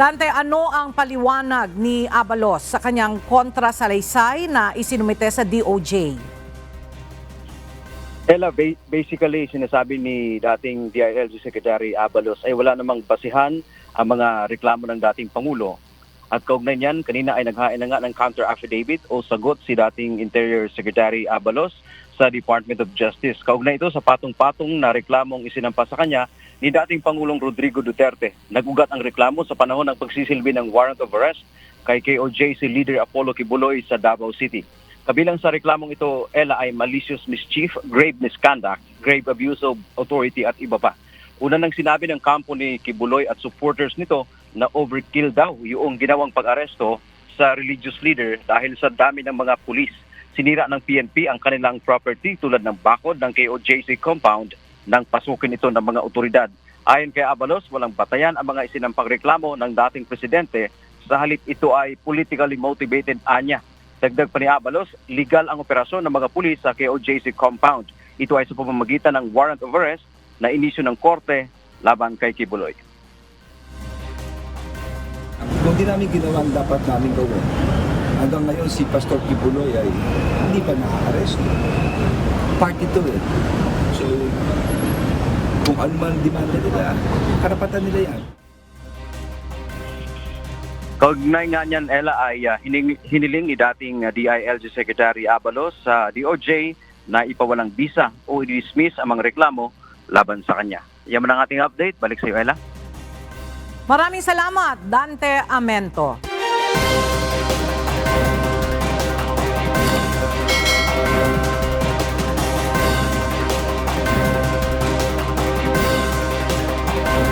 Dante, ano ang paliwanag ni Abalos sa kanyang kontrasalaysay na isinumite sa DOJ? Ella, basically, sinasabi ni dating DILG Secretary Abalos ay wala namang basihan ang mga reklamo ng dating Pangulo. At kaugnay niyan, kanina ay naghain na nga ng counter-affidavit o sagot si dating Interior Secretary Abalos sa Department of Justice. Kaugnay ito sa patong-patong na reklamong isinampa sa kanya ni dating Pangulong Rodrigo Duterte. Nagugat ang reklamo sa panahon ng pagsisilbi ng warrant of arrest kay KOJC leader Apollo Kibuloy sa Davao City. Kabilang sa reklamong ito, Ella, ay malicious mischief, grave misconduct, grave abuse of authority at iba pa. Una nang sinabi ng kampo ni Kibuloy at supporters nito na overkill daw yung ginawang pag-aresto sa religious leader dahil sa dami ng mga pulis. Sinira ng PNP ang kanilang property tulad ng bakod ng KOJC compound nang pasukin ito ng mga otoridad. Ayon kay Abalos, walang batayan ang mga isinampang reklamo ng dating presidente, sa halip ito ay politically motivated anya. Dagdag pa ni Abalos, legal ang operasyon ng mga pulis sa KOJC compound. Ito ay sa pamamagitan ng warrant of arrest na inisyu ng korte laban kay Kibuloy. Kung di namin ginawa ang dapat namin gawin, hanggang ngayon si Pastor Kibuloy ay hindi pa na-arrest. Part ito eh. So, kung ano man demanda nila, karapatan nila yan. Kaugnay nga niyan, Ella, ay hiniling ni dating DILG Secretary Abalos sa DOJ na ipawalang bisa o i-dismiss ang mga reklamo laban sa kanya. Yan ang ating update. Balik sa iyo, Ella. Maraming salamat, Dante Amento.